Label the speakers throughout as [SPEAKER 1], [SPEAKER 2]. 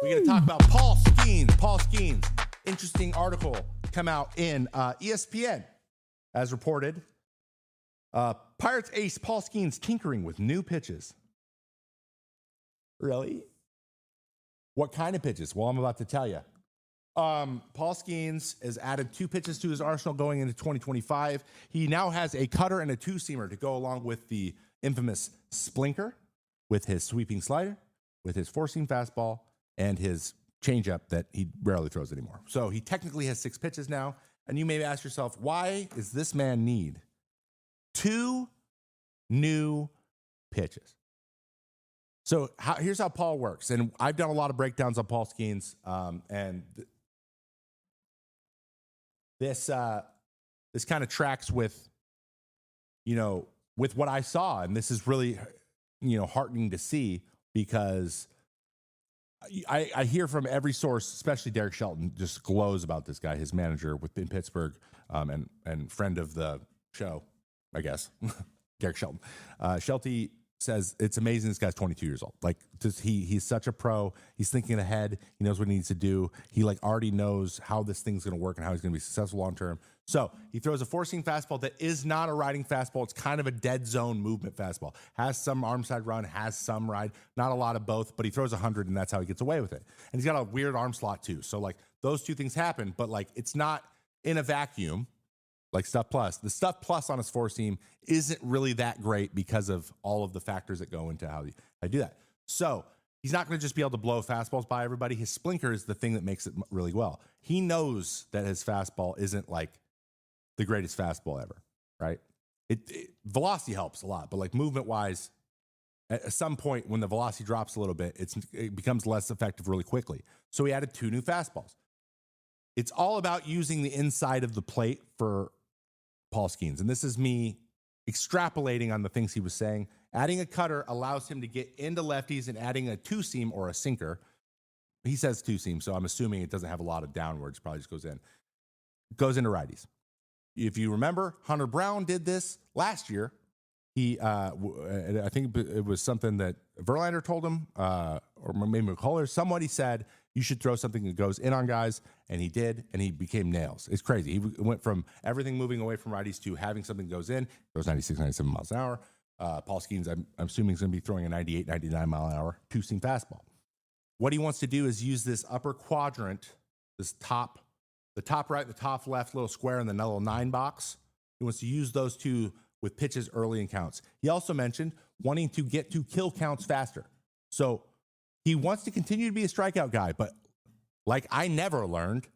[SPEAKER 1] We're going to talk about Paul Skenes. Paul Skenes, interesting article come out in ESPN, as reported. Pirates ace Paul Skenes tinkering with new pitches. Really? What kind of pitches? Well, I'm about to tell you. Paul Skenes has added 2 pitches to his arsenal going into 2025. He now has a cutter and a 2-seamer to go along with the infamous splinker, with his sweeping slider, with his 4-seam fastball, and his changeup that he rarely throws anymore. So he technically has 6 pitches now. And you may ask yourself, why does this man need 2 new pitches? So here's how Paul works. And I've done a lot of breakdowns on Paul Skenes, and this kind of tracks with, with what I saw. And this is really, heartening to see, because I hear from every source, especially Derek Shelton, just glows about this guy, his manager in Pittsburgh, and friend of the show, I guess, Derek Shelton. Shelty says it's amazing this guy's 22 years old. Like, he's such a pro. He's thinking ahead. He knows what he needs to do. He already knows how this thing's going to work and how he's going to be successful long term. So he throws a 4-seam fastball that is not a riding fastball. It's kind of a dead zone movement fastball. Has some arm side run, has some ride, not a lot of both, but he throws 100 and that's how he gets away with it. And he's got a weird arm slot too. So those 2 things happen, but it's not in a vacuum. Like Stuff Plus. The Stuff Plus on his 4-seam isn't really that great because of all of the factors that go into how I do that. So he's not going to just be able to blow fastballs by everybody. His splinker is the thing that makes it really well. He knows that his fastball isn't the greatest fastball ever, right? Velocity helps a lot, but movement-wise, at some point when the velocity drops a little bit, it becomes less effective really quickly. So he added 2 new fastballs. It's all about using the inside of the plate for Paul Skenes. And this is me extrapolating on the things he was saying. Adding a cutter allows him to get into lefties, and adding a 2-seam or a sinker. He says 2-seam, so I'm assuming it doesn't have a lot of downwards. Probably just goes into righties. If you remember, Hunter Brown did this last year. He, I think it was something that Verlander told him, or maybe McCullers. Somebody said, you should throw something that goes in on guys, and he did, and he became nails. It's crazy. He went from everything moving away from righties to having something that goes in, goes 96, 97 miles an hour. Paul Skenes, I'm assuming, is going to be throwing a 98, 99 mile an hour 2-seam fastball. What he wants to do is use this upper quadrant, the top right, the top left little square, and the little 9 box. He wants to use those 2 with pitches early in counts. He also mentioned wanting to get to kill counts faster. So he wants to continue to be a strikeout guy, but like I never learned,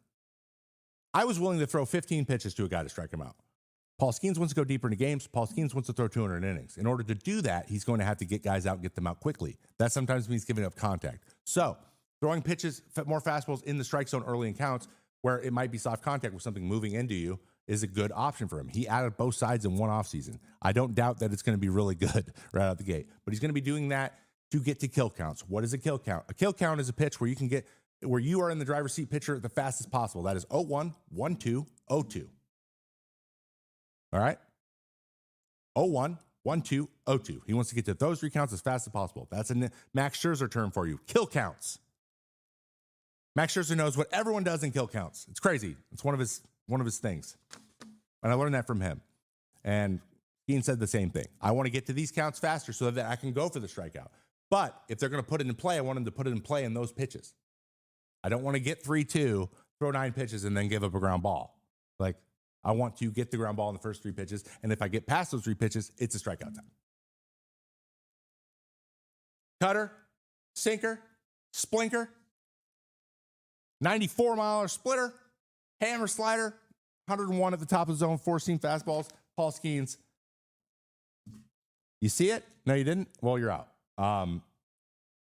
[SPEAKER 1] I was willing to throw 15 pitches to a guy to strike him out. Paul Skenes wants to go deeper into games. Paul Skenes wants to throw 200 innings. In order to do that, he's going to have to get guys out and get them out quickly. That sometimes means giving up contact. So throwing pitches, more fastballs in the strike zone early in counts, where it might be soft contact with something moving into you, is a good option for him. He added both sides in one offseason. I don't doubt that it's going to be really good right out the gate, but he's going to be doing that to get to kill counts. What is a kill count? A kill count is a pitch where you are in the driver's seat pitcher the fastest possible. That is 0-1, 1-2, 0-2. All right? 0-1, 1-2, 0-2. He wants to get to those 3 counts as fast as possible. That's a Max Scherzer term for you. Kill counts. Max Scherzer knows what everyone does in kill counts. It's crazy. It's one of his things. And I learned that from him. And Skenes said the same thing. I want to get to these counts faster so that I can go for the strikeout. But if they're going to put it in play, I want them to put it in play in those pitches. I don't want to get 3-2, throw 9 pitches, and then give up a ground ball. I want to get the ground ball in the first 3 pitches, and if I get past those 3 pitches, it's a strikeout time. Cutter, sinker, splinker, 94-mile splitter, hammer slider, 101 at the top of the zone, 4-seam fastballs. Paul Skenes. You see it? No, you didn't? Well, you're out.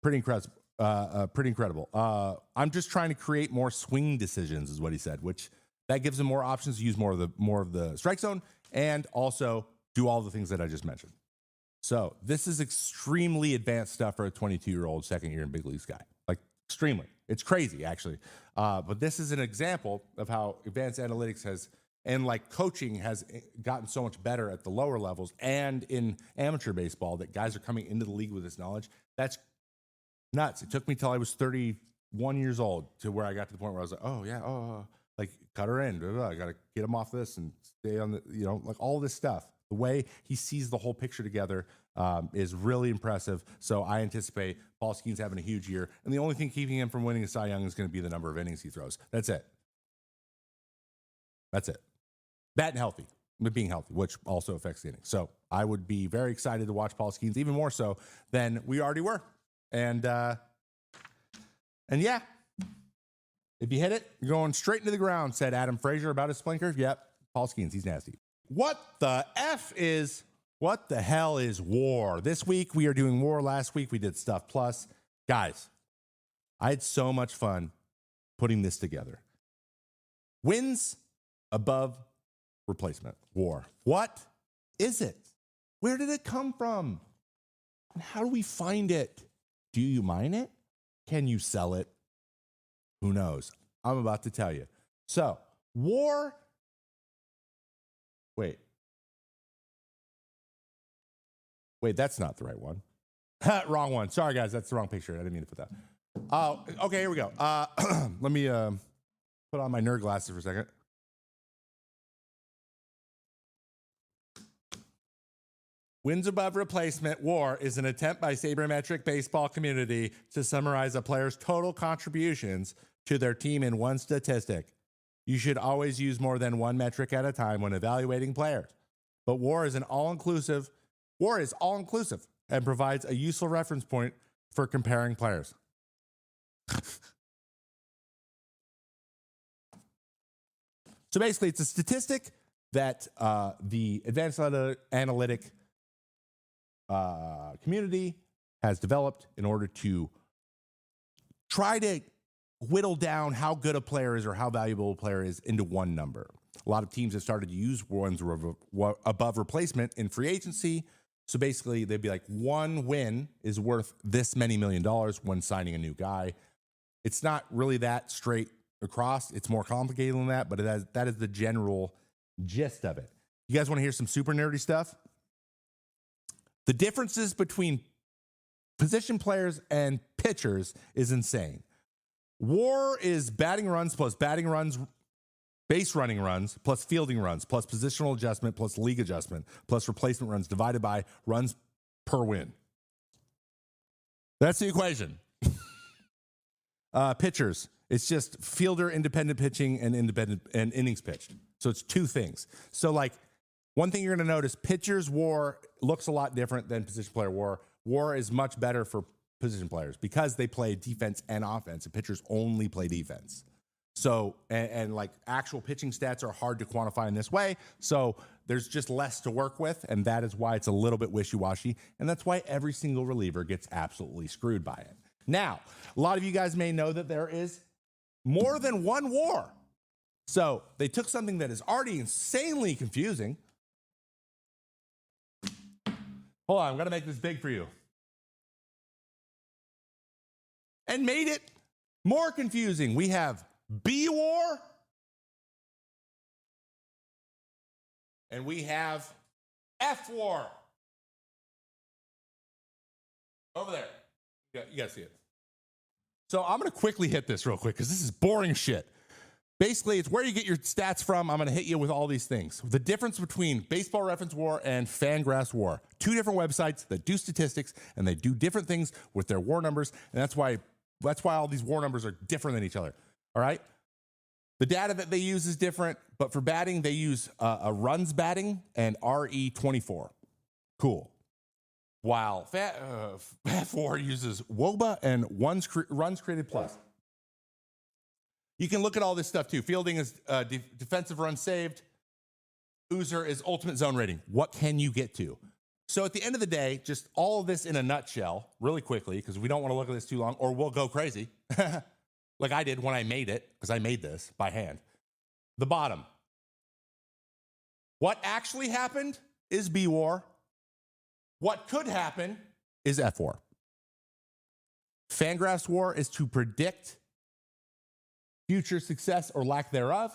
[SPEAKER 1] Pretty incredible. I'm just trying to create more swing decisions, is what he said, which that gives him more options to use more of the strike zone and also do all the things that I just mentioned. So this is extremely advanced stuff for a 22-year-old second year in big leagues guy. Extremely. It's crazy, actually. But this is an example of how advanced analytics coaching has gotten so much better at the lower levels and in amateur baseball that guys are coming into the league with this knowledge. That's nuts. It took me till I was 30, 1 year old to where I got to the point where I was like, oh yeah, like cut her in. Blah, blah, I got to get him off this and stay on the, like all this stuff. The way he sees the whole picture together is really impressive. So I anticipate Paul Skenes having a huge year. And the only thing keeping him from winning a Cy Young is going to be the number of innings he throws. That's it. That and healthy, but being healthy, which also affects the innings. So I would be very excited to watch Paul Skenes, even more so than we already were. And yeah, if you hit it, you're going straight into the ground, said Adam Frazier about his splinker. Yep, Paul Skenes, he's nasty. What the hell is WAR? This week we are doing WAR. Last week we did Stuff Plus. Guys, I had so much fun putting this together. Wins above replacement. WAR. What is it? Where did it come from? And how do we find it? Do you mine it? Can you sell it? Who knows? I'm about to tell you. So, WAR. Wait, that's not the right one. Wrong one. Sorry, guys. That's the wrong picture. I didn't mean to put that. Oh, okay. Here we go. Let me put on my nerd glasses for a second. Wins above replacement. WAR is an attempt by sabermetric baseball community to summarize a player's total contributions to their team in one statistic. You should always use more than one metric at a time when evaluating players. But WAR is all-inclusive and provides a useful reference point for comparing players. So basically, it's a statistic that the advanced analytic community has developed in order to try to whittle down how good a player is or how valuable a player is into one number. A lot of teams have started to use ones above replacement in free agency. So basically, they'd be like, one win is worth this many $1 million when signing a new guy. It's not really that straight across. It's more complicated than that, but that is the general gist of it. You guys want to hear some super nerdy stuff? The differences between position players and pitchers is insane. WAR is batting runs plus batting runs, base running runs plus fielding runs plus positional adjustment plus league adjustment plus replacement runs divided by runs per win. That's the equation. Pitchers, it's just fielder independent pitching and innings pitched. So it's two things. So like one thing you're going to notice, pitchers WAR looks a lot different than position player WAR. WAR is much better for position players because they play defense and offense, and pitchers only play defense. So, and like actual pitching stats are hard to quantify in this way. So there's just less to work with. And that is why it's a little bit wishy-washy. And that's why every single reliever gets absolutely screwed by it. Now, a lot of you guys may know that there is more than one WAR. So they took something that is already insanely confusing. Hold on, I'm going to make this big for you. And made it more confusing. We have B-WAR and we have F-WAR. Over there. You guys see it. So I'm going to quickly hit this real quick because this is boring shit. Basically, it's where you get your stats from. I'm going to hit you with all these things. The difference between Baseball Reference WAR and Fangraphs WAR. Two different websites that do statistics, and they do different things with their WAR numbers, and that's why all these WAR numbers are different than each other. All right? The data that they use is different, but for batting, they use a runs batting and RE24. Cool. While FAT4 uses WOBA and runs created plus. You can look at all this stuff too. Fielding is defensive runs saved. Oozer is ultimate zone rating. What can you get to? So at the end of the day, just all of this in a nutshell, really quickly, because we don't want to look at this too long, or we'll go crazy, like I did when I made it, because I made this by hand. The bottom. What actually happened is B-WAR. What could happen is F-WAR. Fangraphs WAR is to predict future success or lack thereof.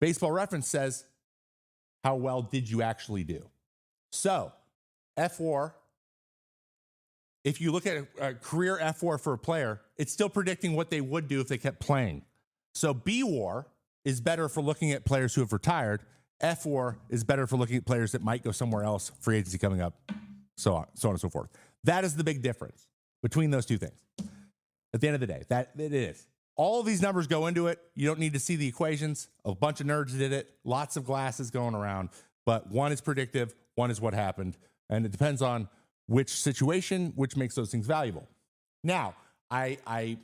[SPEAKER 1] Baseball Reference says, how well did you actually do? So, F-WAR if you look at a career F4 for a player, it's still predicting what they would do if they kept playing. So B-War is better for looking at players who have retired. F-War is better for looking at players that might go somewhere else, free agency coming up, so on and so forth. That is the big difference between those two things. At the end of the day, that it is. All of these numbers go into it. You don't need to see the equations. A bunch of nerds did it. Lots of glasses going around. But one is predictive. One is what happened. And it depends on which situation, which makes those things valuable. Now, I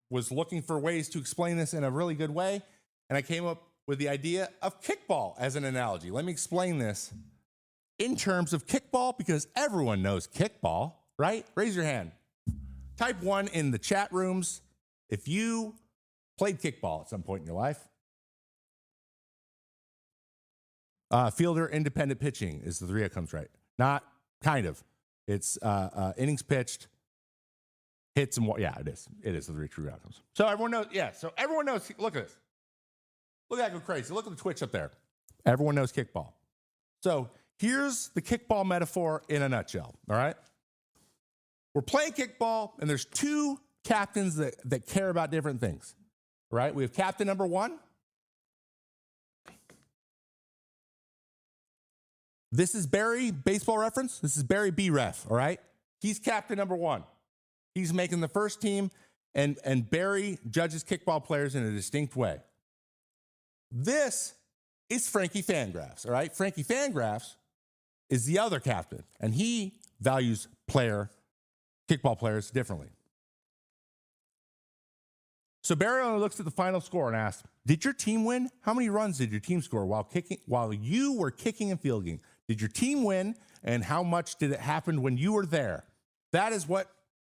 [SPEAKER 1] was looking for ways to explain this in a really good way, and I came up with the idea of kickball as an analogy. Let me explain this in terms of kickball, because everyone knows kickball, right? Raise your hand. Type 1 in the chat rooms if you played kickball at some point in your life. Fielder independent pitching is the three that comes right. Not kind of. It's innings pitched, hits, and yeah, it is. It is the three true outcomes. So everyone knows. Yeah. So everyone knows. Look at this. Look at that go crazy. Look at the Twitch up there. Everyone knows kickball. So here's the kickball metaphor in a nutshell. All right. We're playing kickball, and there's two captains that care about different things. Right. We have captain number 1. This is Barry, baseball reference. This is Barry B ref, all right? He's captain number 1. He's making the first team, and Barry judges kickball players in a distinct way. This is Frankie Fangraphs, all right? Frankie Fangraphs is the other captain, and he values kickball players differently. So Barry only looks at the final score and asks, did your team win? How many runs did your team score while you were kicking and fielding? Did your team win, and how much did it happen when you were there? That is what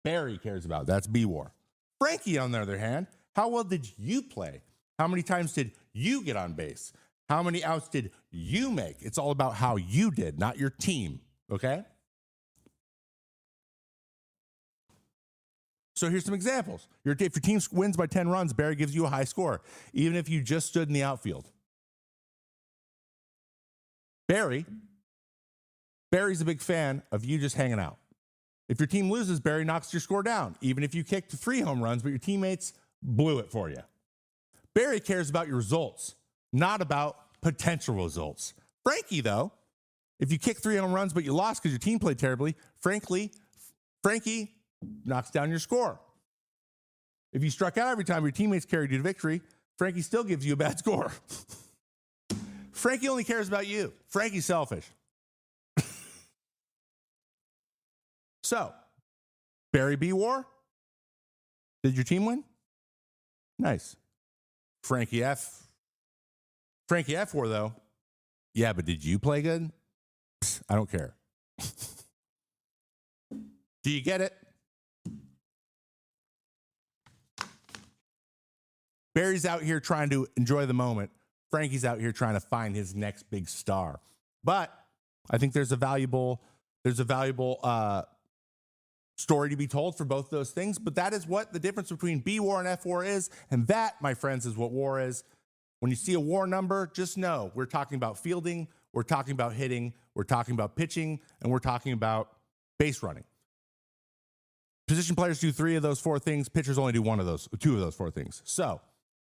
[SPEAKER 1] Barry cares about. That's B-War. Frankie, on the other hand, how well did you play? How many times did you get on base? How many outs did you make? It's all about how you did, not your team, okay? So here's some examples. If your team wins by 10 runs, Barry gives you a high score, even if you just stood in the outfield. Barry's a big fan of you just hanging out. If your team loses, Barry knocks your score down, even if you kicked 3 home runs, but your teammates blew it for you. Barry cares about your results, not about potential results. Frankie, though, if you kick 3 home runs, but you lost because your team played terribly, Frankie knocks down your score. If you struck out every time your teammates carried you to victory, Frankie still gives you a bad score. Frankie only cares about you. Frankie's selfish. So, Barry B-War, did your team win? Nice. Frankie F-War, though, yeah, but did you play good? Psst, I don't care. Do you get it? Barry's out here trying to enjoy the moment. Frankie's out here trying to find his next big star. But I think there's a valuable story to be told for both those things. But that is what the difference between B-War and F-War is. And that, my friends, is what WAR is. When you see a WAR number, just know we're talking about fielding, we're talking about hitting, we're talking about pitching, and we're talking about base running. Position players do 3 of those 4 things. Pitchers only do 2 of those 4 things. So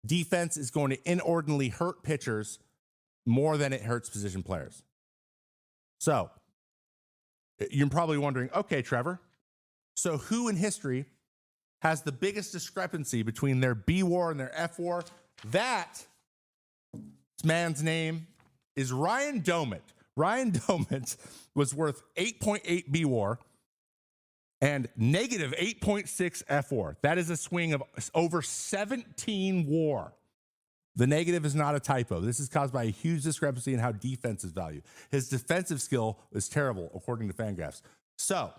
[SPEAKER 1] defense is going to inordinately hurt pitchers more than it hurts position players. So you're probably wondering, okay, Trevor, so who in history has the biggest discrepancy between their B-War and their F-War? That man's name is Ryan Domit. Ryan Domit was worth 8.8 B-War and negative 8.6 F-War. That is a swing of over 17 WAR. The negative is not a typo. This is caused by a huge discrepancy in how defense is valued. His defensive skill is terrible, according to Fangraphs. So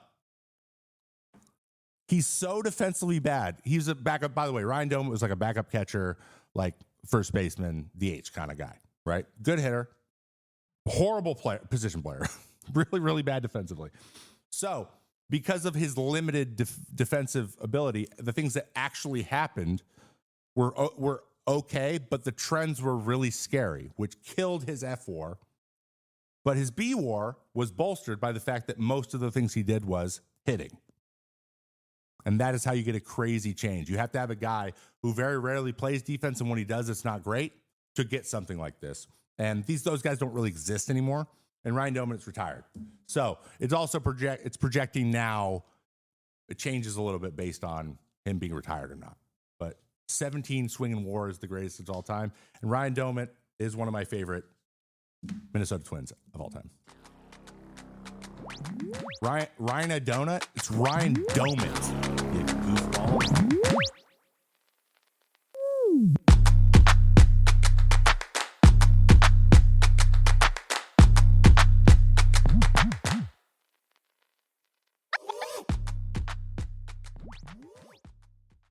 [SPEAKER 1] he's so defensively bad. He's a backup. By the way, Ryan Domit was like a backup catcher, like first baseman, DH kind of guy, right? Good hitter, horrible position player, really, really bad defensively. So because of his limited defensive ability, the things that actually happened were okay, but the trends were really scary, which killed his F-War. But his B-War was bolstered by the fact that most of the things he did was hitting. And that is how you get a crazy change. You have to have a guy who very rarely plays defense, and when he does, it's not great, to get something like this. And those guys don't really exist anymore. And Ryan Doman's retired. So it's also projecting now. It changes a little bit based on him being retired or not. But 17 swinging WAR is the greatest of all time. And Ryan Doman is one of my favorite Minnesota Twins of all time. Ryan Adona? It's Ryan Doman. You goofball.